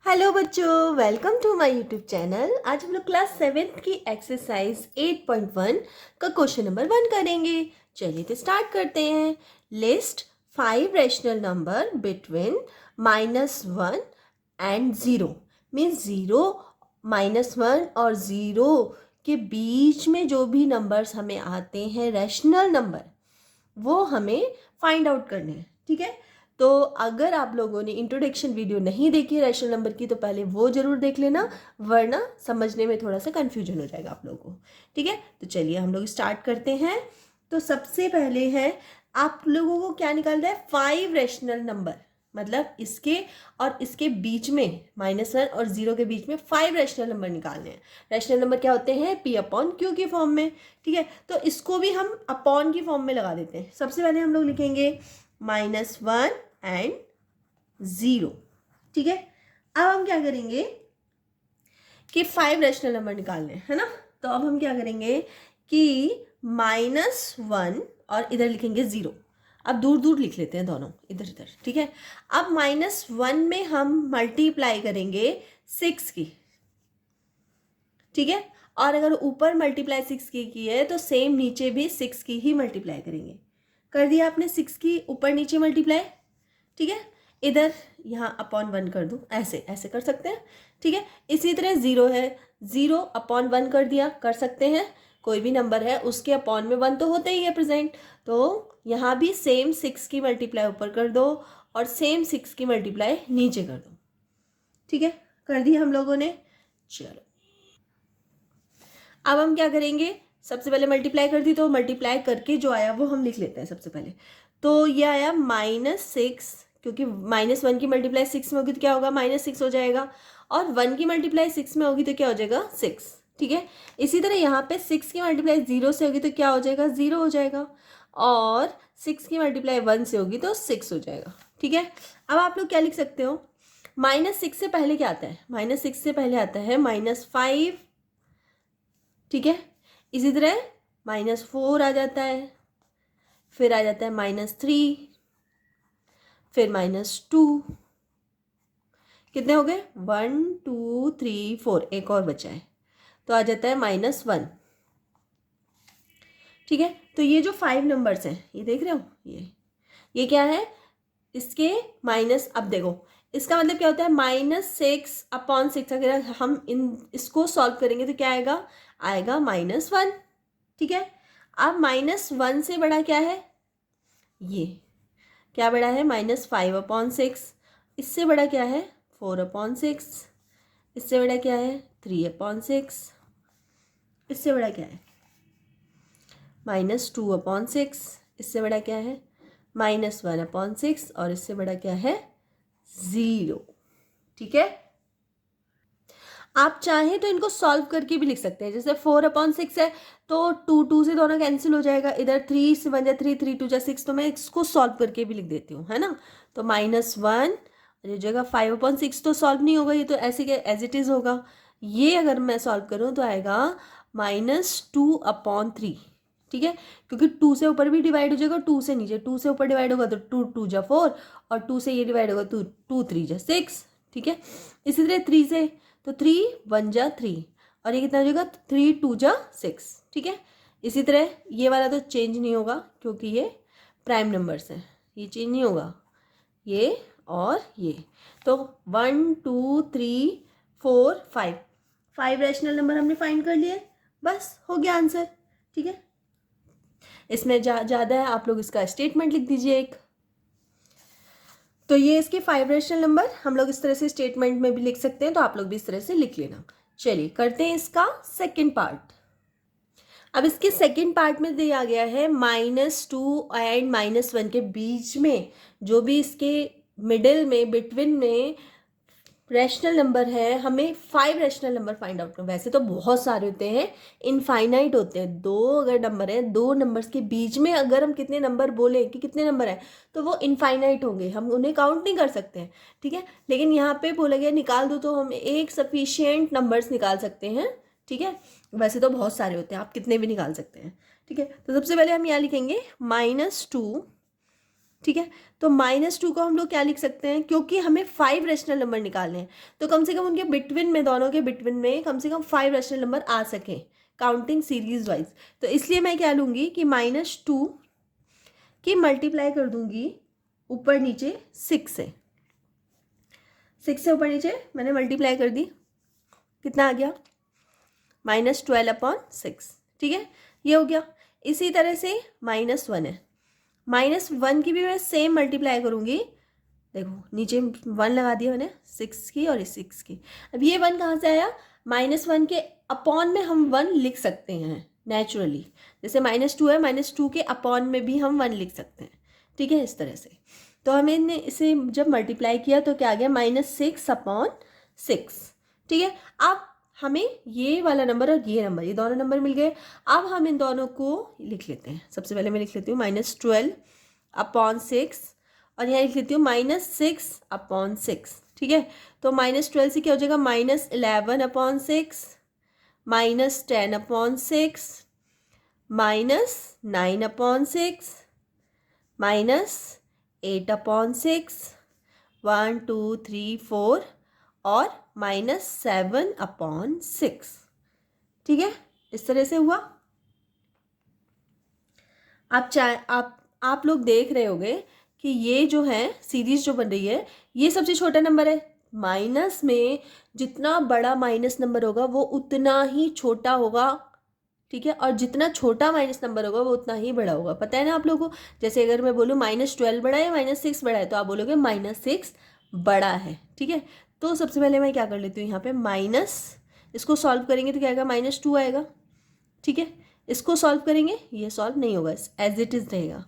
Hello बच्चों, welcome to my YouTube channel. आज हम लोग क्लास 7th की एक्सरसाइज 8.1 का क्वेश्चन नंबर 1 करेंगे। चलिए तो स्टार्ट करते हैं। List 5 rational number between -1 and 0। Means 0, -1 और 0 के बीच में जो भी नंबर्स हमें आते हैं रैशनल नंबर, वो हमें फाइंड आउट करने हैं। ठीक है, तो अगर आप लोगों ने इंट्रोडक्शन वीडियो नहीं देखी है रैशनल नंबर की, तो पहले वो जरूर देख लेना, वरना समझने में थोड़ा सा कंफ्यूजन हो जाएगा आप लोगों को। ठीक है, तो चलिए हम लोग स्टार्ट करते हैं। तो सबसे पहले है, आप लोगों को क्या निकालना है? 5 रैशनल नंबर, मतलब इसके और इसके बीच में, -1 और 0 के बीच में 5 रैशनल नंबर निकालने हैं। रैशनल नंबर क्या होते हैं? P/Q की फॉर्म में। ठीक है, तो इसको भी हम अपॉन की फॉर्म में लगा देते हैं। सबसे पहले हम लोग लिखेंगे -1 एंड 0। ठीक है, अब हम क्या करेंगे कि 5 रैशनल नंबर निकालने हैं, है ना। तो अब हम क्या करेंगे कि -1 और इधर लिखेंगे 0। अब दूर दूर लिख लेते हैं दोनों, इधर इधर। ठीक है, अब -1 में हम मल्टीप्लाई करेंगे 6 की। ठीक है, और अगर ऊपर मल्टीप्लाई 6 की है तो सेम नीचे भी 6 की ही मल्टीप्लाई करेंगे। कर दिया आपने 6 की ऊपर नीचे मल्टीप्लाई। ठीक है, इधर यहाँ अपॉन 1 कर दूँ, ऐसे ऐसे कर सकते हैं। ठीक है, इसी तरह 0 है, 0 अपॉन 1 कर दिया, कर सकते हैं। कोई भी नंबर है उसके अपॉन में 1 तो होता ही है प्रेजेंट, तो यहाँ भी सेम 6 की मल्टीप्लाई ऊपर कर दो और सेम 6 की मल्टीप्लाई नीचे कर दो। ठीक है, कर दी हम लोगों ने। चलो अब हम क्या करेंगे, सबसे पहले मल्टीप्लाई कर दी, तो मल्टीप्लाई करके जो आया वो हम लिख लेते हैं सबसे पहले। तो ये आया -6, क्योंकि -1 की मल्टीप्लाई 6 में होगी तो क्या होगा? -6 हो जाएगा, और 1 की मल्टीप्लाई 6 में होगी तो क्या हो जाएगा? 6। ठीक है, इसी तरह यहाँ पे 6 की मल्टीप्लाई 0 से होगी तो क्या हो जाएगा? 0 हो जाएगा, और 6 की मल्टीप्लाई 1 से होगी तो 6 हो जाएगा। ठीक है, अब आप लोग क्या लिख सकते हो? -6 से पहले क्या आता है? -6 से पहले आता है -5। ठीक है, इसी तरह -4 आ जाता है, फिर आ जाता है -3, फिर -2। कितने हो गए? 1 2 3 4, एक और बचा है, तो आ जाता है -1। ठीक है, तो ये जो 5 नंबर्स हैं, ये देख रहे हो, ये क्या है? इसके माइनस, अब देखो इसका मतलब क्या होता है? -6/6। अगर हम इसको सॉल्व करेंगे तो क्या आएगा? आएगा -1। ठीक है, अब -1 से बड़ा क्या है? ये क्या बड़ा है? -5/6। इससे बड़ा क्या है? 4/6। इससे बड़ा क्या है? 3/6। इससे बड़ा क्या है? -2/6। इससे बड़ा क्या है? -1/6। और इससे बड़ा क्या है? 0। ठीक है, आप चाहें तो इनको सॉल्व करके भी लिख सकते हैं। जैसे 4/6 है तो 2 से दोनों कैंसिल हो जाएगा, इधर 3 से बन जाए 3, 3 2 6, तो मैं इसको सॉल्व करके भी लिख देती हूँ, है ना। तो -1 ये जगह 5/6 तो सॉल्व नहीं होगा, ये तो ऐसे के एज इट इज़ होगा। ये अगर मैं सॉल्व करूँ तो आएगा -2/3। ठीक है, क्योंकि 2 से ऊपर भी डिवाइड हो जाएगा, 2 से नीचे, 2 से ऊपर डिवाइड होगा तो 2 2 जा 4, और 2 से ये डिवाइड होगा तो 2 3 जा 6। ठीक है, इसी तरह 3 से, तो 3 1 जा 3, और ये कितना हो जाएगा? 3 2 जा 6। ठीक है, इसी तरह ये वाला तो चेंज नहीं होगा क्योंकि ये प्राइम नंबर्स हैं, ये चेंज नहीं होगा, ये और ये। तो 1 2 3 4 5 रैशनल नंबर हमने फाइंड कर लिए, बस हो गया आंसर। ठीक है, इसमें ज़्यादा है, आप लोग इसका स्टेटमेंट लिख दीजिए एक। तो ये इसके 5 रैशनल नंबर हम लोग इस तरह से स्टेटमेंट में भी लिख सकते हैं, तो आप लोग भी इस तरह से लिख लेना। चलिए करते हैं इसका सेकंड पार्ट। अब इसके सेकंड पार्ट में दिया गया है -2 एंड -1 के बीच में जो भी इसके मिडिल में, बिटवीन में रैशनल नंबर है, हमें 5 रैशनल नंबर फाइंड आउट करना। वैसे तो बहुत सारे होते हैं, इनफाइनाइट होते हैं। दो अगर नंबर है, दो नंबर्स के बीच में अगर हम कितने नंबर बोले कि कितने नंबर है, तो वो इनफाइनाइट होंगे, हम उन्हें काउंट नहीं कर सकते हैं। ठीक है, लेकिन यहाँ पे बोला गया निकाल दो, तो हम एक सफिशियंट नंबर्स निकाल सकते हैं। ठीक है, वैसे तो बहुत सारे होते हैं, आप कितने भी निकाल सकते हैं। ठीक है, तो सबसे पहले हम यहाँ लिखेंगे -2 ठीक है। तो -2 को हम लोग क्या लिख सकते हैं, क्योंकि हमें 5 रेशनल नंबर निकालने हैं तो कम से कम उनके बिटवीन में, दोनों के बिटवीन में कम से कम 5 रेशनल नंबर आ सकें काउंटिंग सीरीज वाइज। तो इसलिए मैं क्या लूँगी कि -2 की मल्टीप्लाई कर दूंगी ऊपर नीचे 6 से। 6 से ऊपर नीचे मैंने मल्टीप्लाई कर दी, कितना आ गया, -12/6। ठीक है, ये हो गया। इसी तरह से -1 है, -1 की भी मैं सेम मल्टीप्लाई करूँगी। देखो नीचे 1 लगा दिया मैंने, 6 की और 6 की। अब ये 1 कहाँ से आया, -1 के अपॉन में हम 1 लिख सकते हैं नेचुरली, जैसे -2 है, -2 के अपॉन में भी हम 1 लिख सकते हैं। ठीक है, इस तरह से। तो हमें इसे जब मल्टीप्लाई किया तो क्या आ गया, -6/6। ठीक है, अब हमें ये वाला नंबर और ये नंबर, ये दोनों नंबर मिल गए। अब हम इन दोनों को लिख लेते हैं। सबसे पहले मैं लिख लेती हूँ -12/6 और यहाँ लिख लेती हूँ -6/6। ठीक है, तो -12 से क्या हो जाएगा, -11/6, -10/6, -9/6, -8/6, 1 2 3 4 और -7/6। ठीक है, इस तरह से हुआ। आप लोग देख रहे होंगे कि ये जो है सीरीज जो बन रही है, ये सबसे छोटा नंबर है। माइनस में जितना बड़ा माइनस नंबर होगा वो उतना ही छोटा होगा। ठीक है, और जितना छोटा माइनस नंबर होगा वो उतना ही बड़ा होगा। पता है ना आप लोगों को। जैसे अगर मैं बोलूँ -12 बड़ा है, -6 बड़ा है, तो आप बोलोगे -6 बड़ा है। ठीक है, तो सबसे पहले मैं क्या कर लेती हूँ, यहाँ पे माइनस, इसको सॉल्व करेंगे तो क्या आएगा, -2 आएगा। ठीक है, इसको सॉल्व करेंगे, ये सॉल्व नहीं होगा, एज इट इज़ रहेगा।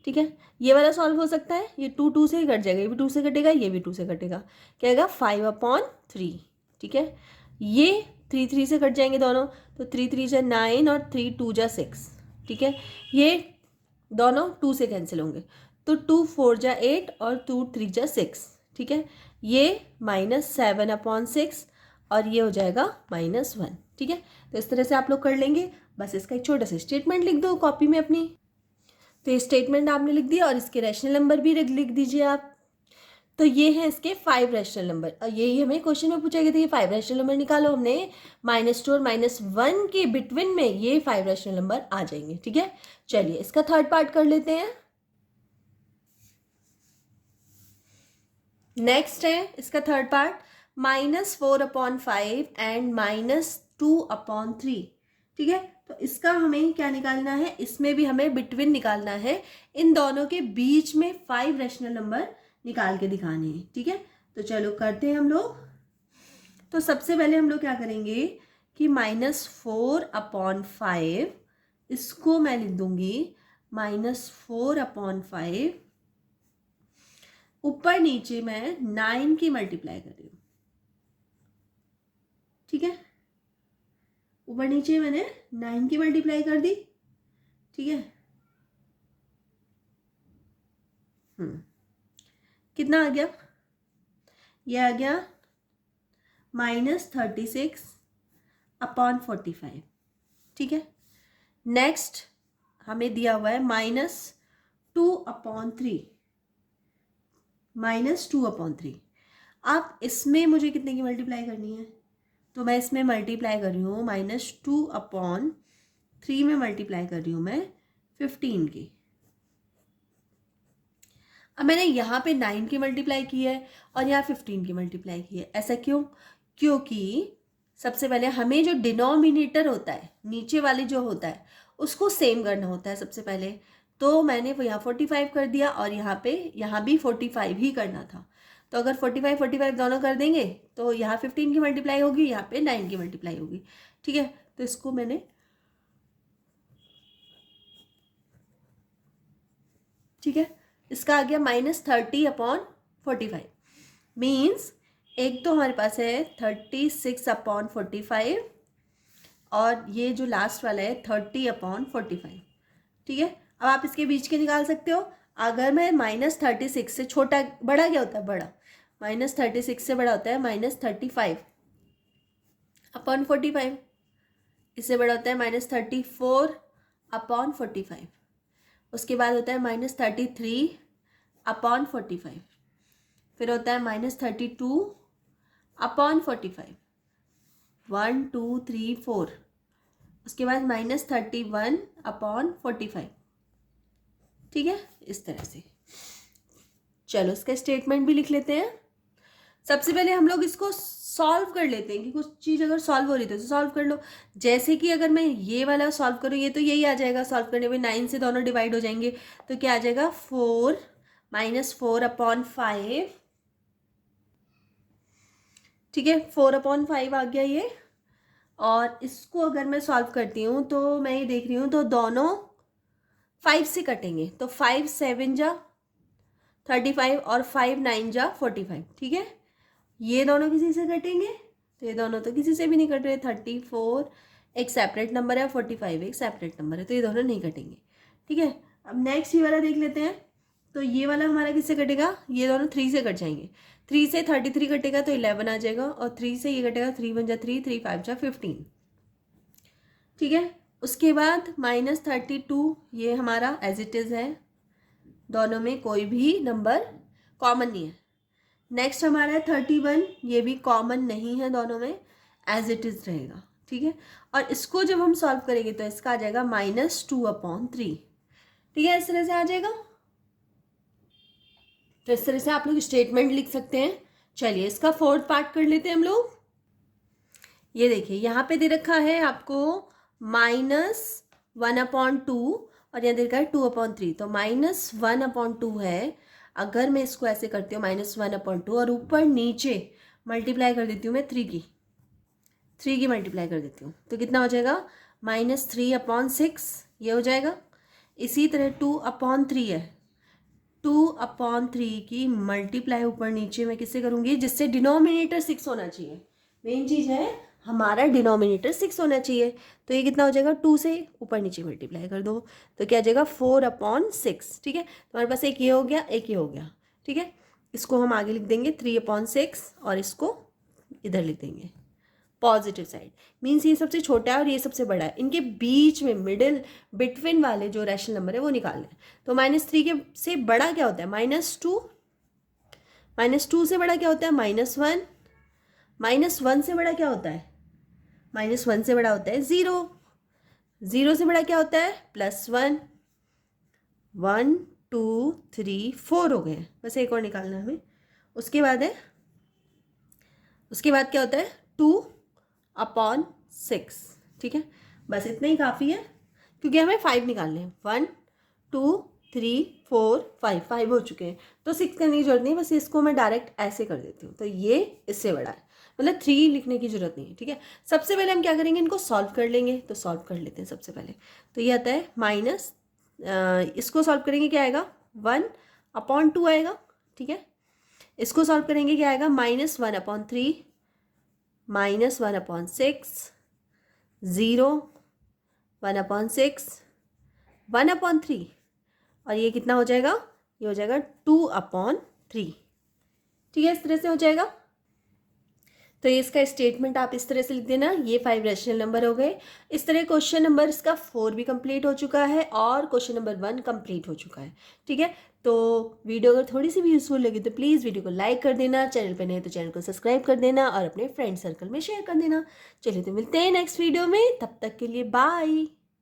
ठीक है, ये वाला सॉल्व हो सकता है, ये 2 से ही कट जाएगा, ये भी 2 से कटेगा, ये भी 2 से कटेगा, क्या आएगा 5/3। ठीक है, ये 3 से कट जाएंगे दोनों, तो 3 9 और 3 6। ठीक है, ये दोनों 2 से कैंसिल होंगे, तो 2 4 8 और 2 3 6। ठीक है, ये -7/6 और ये हो जाएगा -1। ठीक है, तो इस तरह से आप लोग कर लेंगे। बस इसका एक छोटा सा स्टेटमेंट लिख दो कॉपी में अपनी। तो ये स्टेटमेंट आपने लिख दिया और इसके रैशनल नंबर भी लिख दीजिए आप। तो ये है इसके 5 रैशनल नंबर, और यही हमें क्वेश्चन में पूछा गया था, ये 5 रैशनल नंबर निकालो। हमने -2 और -1 के बिटवीन में ये 5 रैशनल नंबर आ जाएंगे। ठीक है, चलिए इसका थर्ड पार्ट कर लेते हैं। नेक्स्ट है इसका थर्ड पार्ट, -4/5 एंड -2/3। ठीक है, तो इसका हमें क्या निकालना है, इसमें भी हमें बिटवीन निकालना है। इन दोनों के बीच में 5 रैशनल नंबर निकाल के दिखाने हैं। ठीक है, तो चलो करते हैं हम लोग। तो सबसे पहले हम लोग क्या करेंगे कि -4/5, इसको मैं लिख दूंगी -4/5, ऊपर नीचे मैं 9 की मल्टीप्लाई कर रही हूँ। ठीक है, ऊपर नीचे मैंने 9 की मल्टीप्लाई कर दी। ठीक है, कितना आ गया, ये आ गया -36/45। ठीक है, नेक्स्ट हमें दिया हुआ है -2/3, -2/3। अब इसमें मुझे कितने की मल्टीप्लाई करनी है, तो मैं इसमें मल्टीप्लाई कर रही हूँ -2/3 में मल्टीप्लाई कर रही हूँ मैं 15 की। अब मैंने यहाँ पे 9 की मल्टीप्लाई की है और यहाँ 15 की मल्टीप्लाई की है। ऐसा क्यों, क्योंकि सबसे पहले हमें जो डिनोमिनेटर होता है, नीचे वाले जो होता है, उसको सेम करना होता है सबसे पहले। तो मैंने यहाँ 45 कर दिया और यहाँ भी 45 ही करना था। तो अगर 45 दोनों कर देंगे तो यहाँ 15 की मल्टीप्लाई होगी, यहाँ पे 9 की मल्टीप्लाई होगी। ठीक है, तो इसको मैंने, ठीक है, इसका आ गया -30/45। मीन्स एक तो हमारे पास है 36/45 और ये जो लास्ट वाला है 30/45। ठीक है, अब आप इसके बीच के निकाल सकते हो। अगर मैं -36 से छोटा, बड़ा क्या होता है, बड़ा -36 से बड़ा होता है -35/45, इससे बड़ा होता है -34/45, उसके बाद होता है -33 अपॉन 45, फिर होता है -32 अपॉन 45, 1 2 3 4, उसके बाद -31 अपॉन 45। ठीक है, इस तरह से। चलो इसका स्टेटमेंट भी लिख लेते हैं। सबसे पहले हम लोग इसको सॉल्व कर लेते हैं कि कुछ चीज़ अगर सॉल्व हो रही तो सॉल्व कर लो। जैसे कि अगर मैं ये वाला सॉल्व करूँ, ये तो यही आ जाएगा, सॉल्व करने में 9 से दोनों डिवाइड हो जाएंगे, तो क्या आ जाएगा 4 -4 अपॉन 5। ठीक है, 4 अपॉन 5 आ गया ये। और इसको अगर मैं सॉल्व करती हूँ तो मैं ये देख रही हूँ तो दोनों 5 से कटेंगे, तो 5 7 जा 35 और 5 9 जा 45। ठीक है, ये दोनों किसी से कटेंगे, तो ये दोनों तो किसी से भी नहीं कट रहे। 34 एक सेपरेट नंबर है, 45 एक सेपरेट नंबर है, तो ये दोनों नहीं कटेंगे। ठीक है, अब नेक्स्ट ये वाला देख लेते हैं। तो ये वाला हमारा किससे कटेगा, ये दोनों 3 से कट जाएंगे। 3 से 33 कटेगा तो 11 आ जाएगा, और 3 से ये कटेगा, 3 1 जा 3, 3 5 जा 15। ठीक है, उसके बाद -32 ये हमारा एज इट इज़ है, दोनों में कोई भी नंबर कॉमन नहीं है। नेक्स्ट हमारा है 31, ये भी कॉमन नहीं है, दोनों में एज इट इज़ रहेगा। ठीक है, और इसको जब हम सॉल्व करेंगे तो इसका आ जाएगा -2 अपॉन 3। ठीक है, इस तरह से आ जाएगा। तो इस तरह से आप लोग स्टेटमेंट लिख सकते हैं। चलिए इसका फोर्थ पार्ट कर लेते हैं हम लोग। ये देखिए यहाँ पे दे रखा है आपको -1 अपॉन 2, और यहाँ दे रखा है 2 अपॉन 3। तो -1 अपॉन 2 है। अगर मैं इसको ऐसे करती हूँ -1 अपॉन 2, और ऊपर नीचे मल्टीप्लाई कर देती हूँ मैं 3 की मल्टीप्लाई कर देती हूँ, तो कितना हो जाएगा -3 अपॉन 6, ये हो जाएगा। इसी तरह 2 अपॉन 3 है, 2 अपॉन 3 की मल्टीप्लाई ऊपर नीचे मैं किससे करूँगी, जिससे डिनोमिनेटर 6 होना चाहिए। मेन चीज़ है हमारा डिनोमिनेटर 6 होना चाहिए। तो ये कितना हो जाएगा, 2 से ऊपर नीचे मल्टीप्लाई कर दो, तो क्या आ जाएगा 4 अपॉन 6। ठीक है, तुम्हारे पास एक ये हो गया, एक ये हो गया। ठीक है, इसको हम आगे लिख देंगे 3 अपॉन 6, और इसको इधर लिख देंगे पॉजिटिव साइड। मीन्स ये सबसे छोटा है और ये सबसे बड़ा है, इनके बीच में मिडिल बिटवीन वाले जो रैशनल नंबर है वो निकालना है। तो -3 के से बड़ा क्या होता है, -2, -2 से बड़ा क्या होता है, -1, -1 से बड़ा क्या होता है, -1 से बड़ा होता है 0, 0 से बड़ा क्या होता है, +1, 1 2 3 4 हो गए, बस एक और निकालना है हमें। उसके बाद क्या होता है 2 अपॉन 6। ठीक है, बस इतना ही काफ़ी है, क्योंकि हमें 5 निकालने हैं। 1 2 3 4 5 हो चुके हैं, तो 6 करने की जरूरत नहीं, बस इसको मैं डायरेक्ट ऐसे कर देती हूँ, तो ये इससे बड़ा है, मतलब 3 लिखने की जरूरत नहीं है। ठीक है, सबसे पहले हम क्या करेंगे, इनको सॉल्व कर लेंगे। तो सॉल्व कर लेते हैं सबसे पहले। तो ये आता है इसको सॉल्व करेंगे क्या आएगा, 1 अपॉन 2 आएगा। ठीक है, इसको सॉल्व करेंगे क्या आएगा, -1 अपॉन 3, -1 अपॉन 6, 0, 1 अपॉन 6, 1 अपॉन 3, और ये कितना हो जाएगा, ये हो जाएगा 2 अपॉन 3। ठीक है, इस तरह से हो जाएगा। तो ये इसका स्टेटमेंट आप इस तरह से लिख देना। ये 5 रैशनल नंबर हो गए। इस तरह क्वेश्चन नंबर इसका 4 भी कंप्लीट हो चुका है, और क्वेश्चन नंबर 1 कंप्लीट हो चुका है। ठीक है, तो वीडियो अगर थोड़ी सी भी यूजफुल लगी तो प्लीज़ वीडियो को लाइक कर देना, चैनल पर नहीं तो चैनल को सब्सक्राइब कर देना, और अपने फ्रेंड सर्कल में शेयर कर देना। चलिए तो मिलते हैं नेक्स्ट वीडियो में, तब तक के लिए बाय।